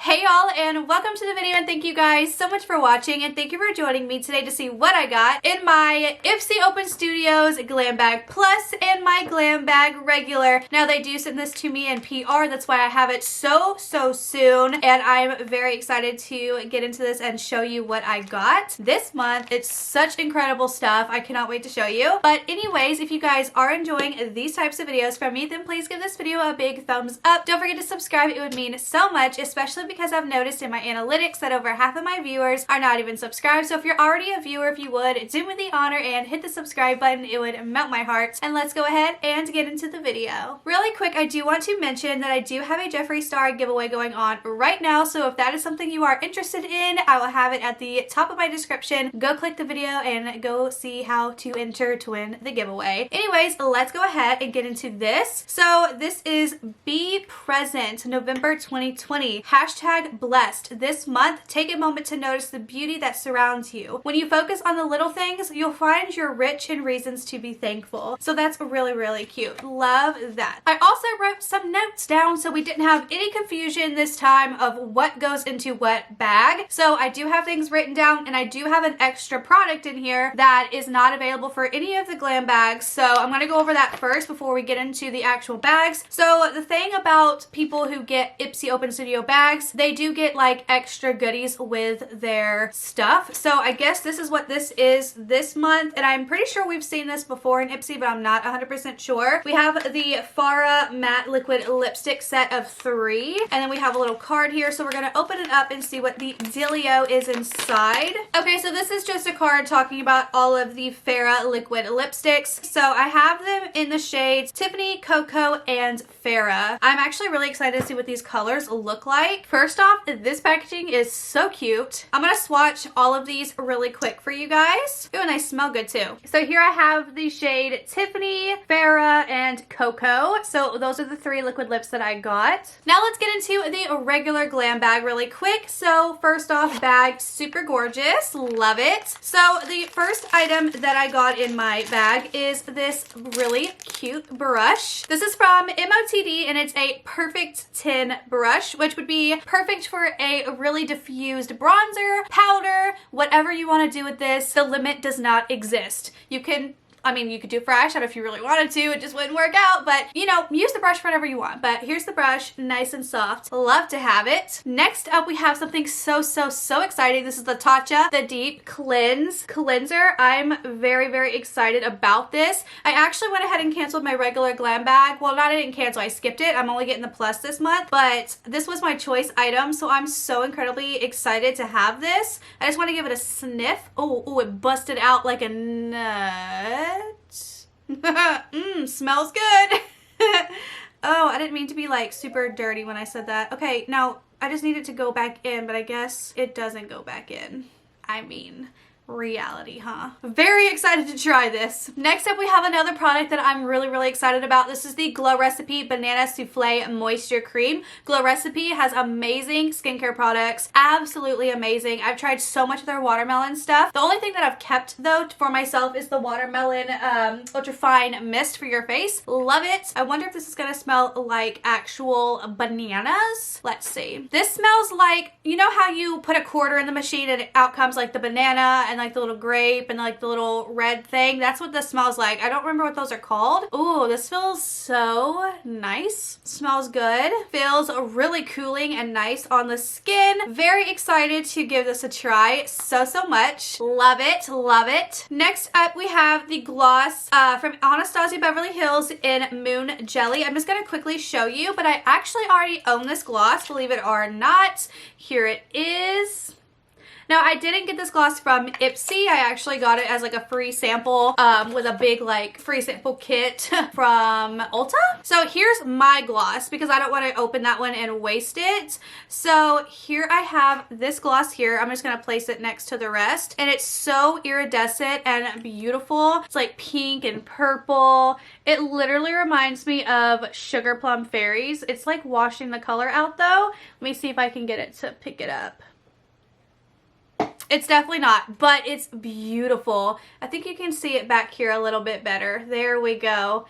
Hey y'all, and welcome to the video, and thank you guys so much for watching, and thank you for joining me today to see what I got in my Ipsy Open Studios Glam Bag Plus and my Glam Bag Regular. Now they do send this to me in PR, that's why I have it so soon, and I'm very excited to get into this and show you what I got this month. It's such incredible stuff. I cannot wait to show you. But anyways, if you guys are enjoying these types of videos from me, then please give this video a big thumbs up. Don't forget to subscribe. It would mean so much, especially because I've noticed in my analytics that over half of my viewers are not even subscribed. So if you're already a viewer, if you would, do me the honor and hit the subscribe button. It would melt my heart. And let's go ahead and get into the video. Really quick, I do want to mention that I do have a JEFFREE star giveaway going on right now. So if that is something you are interested in, I will have it at the top of my description. Go click the video and go see how to enter to win the giveaway. Anyways, let's go ahead and get into this. So this is Be Present November 2020. #blessed. This month, take a moment to notice the beauty that surrounds you. When you focus on the little things, you'll find you're rich in reasons to be thankful. So that's really cute. Love that. I also wrote some notes down so we didn't have any confusion this time of what goes into what bag. So I do have things written down, and I do have an extra product in here that is not available for any of the glam bags. So I'm going to go over that first before we get into the actual bags. So the thing about people who get Ipsy Open Studio bags, they do get like extra goodies with their stuff. So I guess this is what this is this month, and I'm pretty sure we've seen this before in Ipsy, but I'm not 100% sure. We have the Farah matte liquid lipstick set of 3, and then we have a little card here, so we're gonna open it up and see what the dealio is inside. Okay, so this is just a card talking about all of the Farah liquid lipsticks. So I have them in the shades Tiffany, Cocoa, and Farah. I'm actually really excited to see what these colors look like. First off, this packaging is so cute. I'm gonna swatch all of these really quick for you guys. Ooh, and they smell good too. So here I have the shade Tiffany, Farah, and Cocoa. So those are the 3 liquid lips that I got. Now let's get into the regular glam bag really quick. So first off, bag, super gorgeous. Love it. So the first item that I got in my bag is this really cute brush. This is from MOTD, and it's a perfect 10 brush, which would be perfect for a really diffused bronzer, powder, whatever you want to do with this. The limit does not exist. You can, I mean, you could do for eyeshadow if you really wanted to. It just wouldn't work out, but you know, use the brush for whatever you want. But here's the brush, nice and soft. Love to have it. Next up, we have something so exciting. This is the Tatcha The Deep Cleanser. I'm very excited about this. I actually went ahead and canceled my regular glam bag. Well, I didn't cancel, I skipped it. I'm only getting the plus this month, but this was my choice item, so I'm so incredibly excited to have this. I just want to give it a sniff. Oh, it busted out like a nut. Smells good. Oh, I didn't mean to be like super dirty when I said that. Okay, now I just need it to go back in, but I guess it doesn't go back in. I mean, reality, huh? Very excited to try this. Next up, we have another product that I'm really excited about. This is the Glow Recipe Banana Souffle Moisture Cream. Glow Recipe has amazing skincare products. Absolutely amazing. I've tried so much of their watermelon stuff. The only thing that I've kept though for myself is the watermelon ultra fine mist for your face. Love it. I wonder if this is gonna smell like actual bananas. Let's see. This smells like, you know how you put a quarter in the machine and out comes like the banana and like the little grape and like the little red thing? That's what this smells like. I don't remember what those are called. Ooh, this feels so nice. Smells good. Feels really cooling and nice on the skin. Very excited to give this a try so much. Love it. Next up, we have the gloss from Anastasia Beverly Hills in Moon Jelly. I'm just gonna quickly show you, but I actually already own this gloss, believe it or not. Here it is. Now, I didn't get this gloss from Ipsy. I actually got it as like a free sample with a big like free sample kit from Ulta. So here's my gloss because I don't want to open that one and waste it. So here I have this gloss here. I'm just going to place it next to the rest. And it's so iridescent and beautiful. It's like pink and purple. It literally reminds me of Sugar Plum Fairies. It's like washing the color out though. Let me see if I can get it to pick it up. It's definitely not, but it's beautiful. I think you can see it back here a little bit better. There we go.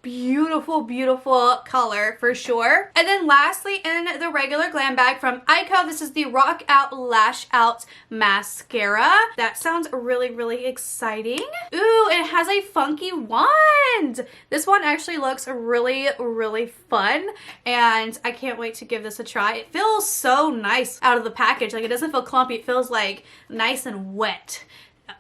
beautiful, beautiful color for sure. And then lastly, in the regular glam bag from Ico, this is the Rock Out Lash Out Mascara. That sounds really, really exciting. Ooh, it has a funky wand. This one actually looks really, really fun, and I can't wait to give this a try. It feels so nice out of the package. Like, it doesn't feel clumpy. It feels like nice and wet.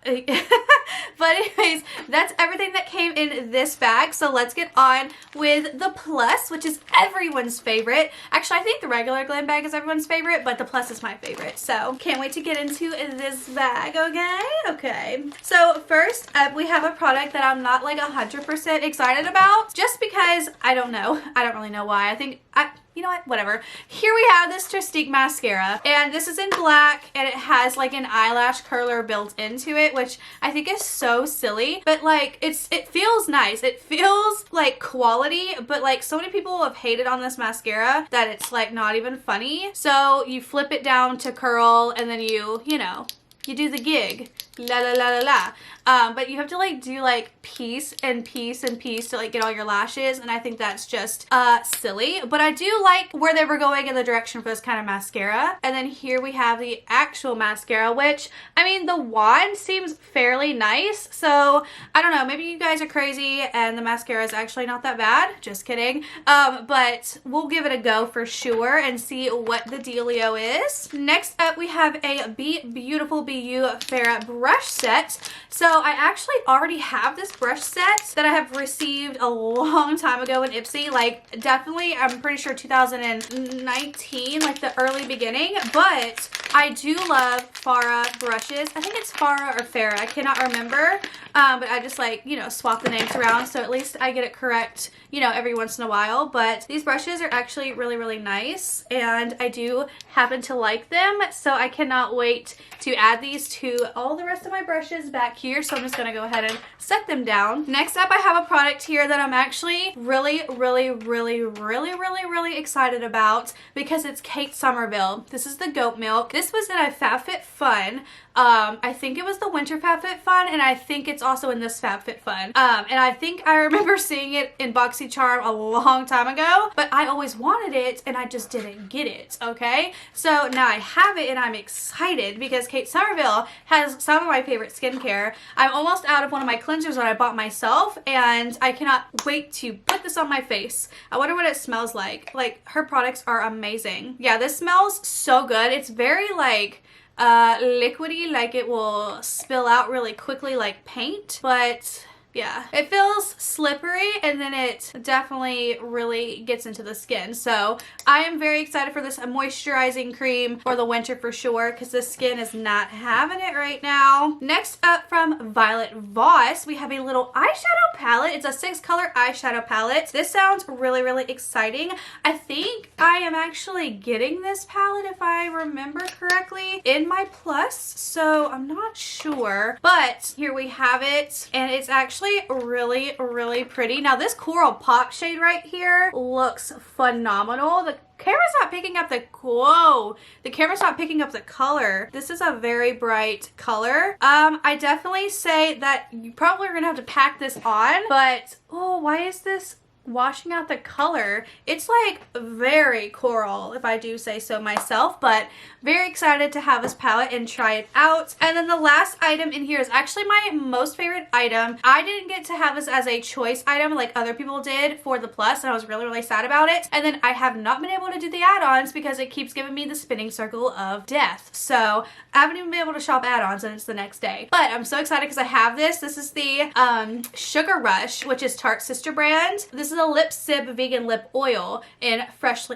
But anyways, that's everything that came in this bag. So let's get on with the plus, which is everyone's favorite. Actually, I think the regular glam bag is everyone's favorite, but the plus is my favorite. So can't wait to get into this bag, okay? Okay. So first up, we have a product that I'm not like 100% excited about, just because I don't know. I don't really know why. You know what? Whatever. Here we have this Tristique mascara, and this is in black, and it has like an eyelash curler built into it, which I think is so silly, but like it feels nice. It feels like quality, but like so many people have hated on this mascara that it's like not even funny. So you flip it down to curl, and then you know, you do the gig. La la la la la. But you have to like do like piece and piece and piece to like get all your lashes, and I think that's just silly. But I do like where they were going in the direction for this kind of mascara. And then here we have the actual mascara, which I mean, the wand seems fairly nice, so I don't know, maybe you guys are crazy and the mascara is actually not that bad. Just kidding. But we'll give it a go for sure and see what the dealio is. Next up, we have a Be Beautiful Be You Farrah brush set. So I actually already have this brush set that I have received a long time ago in Ipsy, like definitely, I'm pretty sure 2019, like the early beginning, but I do love Farrah brushes. I think it's Farrah or Farrah, I cannot remember, but I just like, you know, swap the names around, so at least I get it correct, you know, every once in a while. But these brushes are actually really, really nice, and I do happen to like them, so I cannot wait to add these to all the rest of my brushes back here. So I'm just gonna go ahead and set them down. Next up, I have a product here that I'm actually really, really, really, really, really, really excited about, because it's Kate Somerville. This is the goat milk. This was in a FabFitFun. I think it was the winter FabFitFun, and I think it's also in this FabFitFun. And I think I remember seeing it in BOXYCHARM a long time ago, but I always wanted it and I just didn't get it, okay? So now I have it and I'm excited because Kate Somerville has some of my favorite skincare. I'm almost out of one of my cleansers that I bought myself, and I cannot wait to put this on my face. I wonder what it smells like. Like, her products are amazing. Yeah, this smells so good. It's very like liquidy, like it will spill out really quickly like paint, but yeah, it feels slippery, and then it definitely really gets into the skin. So I am very excited for this moisturizing cream for the winter for sure, because the skin is not having it right now. Next up, from Violet Voss, we have a little eyeshadow palette. It's a 6-color eyeshadow palette. This sounds really, really exciting. I think I am actually getting this palette, if I remember correctly, in my plus, so I'm not sure. But here we have it, and it's actually really, really pretty. Now this coral pop shade right here looks phenomenal. The camera's not picking up the, whoa, the camera's not picking up the color. This is a very bright color. I definitely say that you probably are gonna have to pack this on, but oh, why is this washing out the color? It's like very coral, if I do say so myself, but very excited to have this palette and try it out. And then the last item in here is actually my most favorite item. I didn't get to have this as a choice item like other people did for the plus, and I was really, really sad about it. And then I have not been able to do the add-ons because it keeps giving me the spinning circle of death. So I haven't even been able to shop add-ons, and it's the next day. But I'm so excited because I have this. This is the Sugar Rush, which is Tarte's sister brand. This is a Lip Sip vegan lip oil in fresh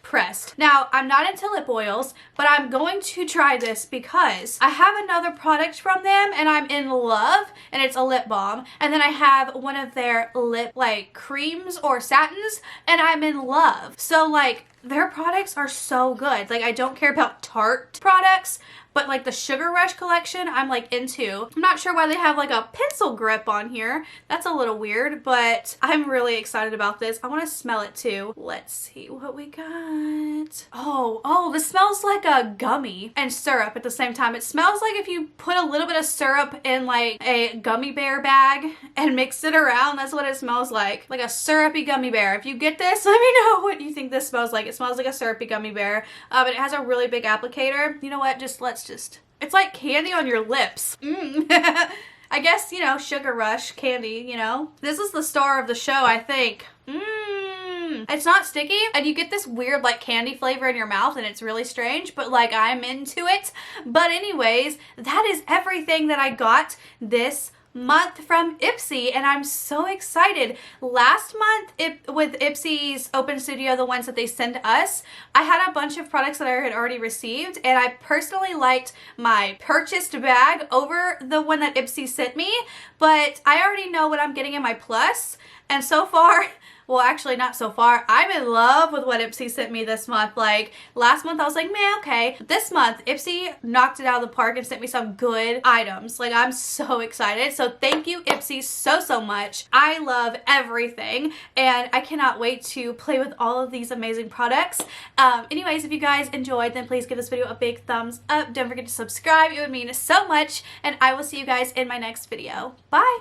pressed. Now, I'm not into lip oils, but I'm going to try this because I have another product from them and I'm in love, and it's a lip balm. And then I have one of their lip like creams or satins, and I'm in love. So like, Their products are so good. Like, I don't care about Tarte products, but like the Sugar Rush collection, I'm like into. I'm not sure why they have like a pencil grip on here. That's a little weird, but I'm really excited about this. I want to smell it too. Let's see what we got. Oh, this smells like a gummy and syrup at the same time. It smells like if you put a little bit of syrup in like a gummy bear bag and mix it around. That's what it smells like a syrupy gummy bear. If you get this, let me know what you think this smells like. It smells like a syrupy gummy bear, but it has a really big applicator. You know what? It's like candy on your lips. I guess, you know, Sugar Rush candy, you know. This is the star of the show, I think. It's not sticky, and you get this weird like candy flavor in your mouth, and it's really strange, but like I'm into it. But anyways, that is everything that I got this month from Ipsy, and I'm so excited. Last month with Ipsy's Open Studio, the ones that they send us, I had a bunch of products that I had already received, and I personally liked my purchased bag over the one that Ipsy sent me, but I already know what I'm getting in my plus, and so far, well, actually not so far, I'm in love with what Ipsy sent me this month. Like, last month I was like, man, okay. This month, Ipsy knocked it out of the park and sent me some good items. Like, I'm so excited. So thank you, Ipsy, so much. I love everything, and I cannot wait to play with all of these amazing products. Anyways, if you guys enjoyed, then please give this video a big thumbs up. Don't forget to subscribe. It would mean so much, and I will see you guys in my next video. Bye!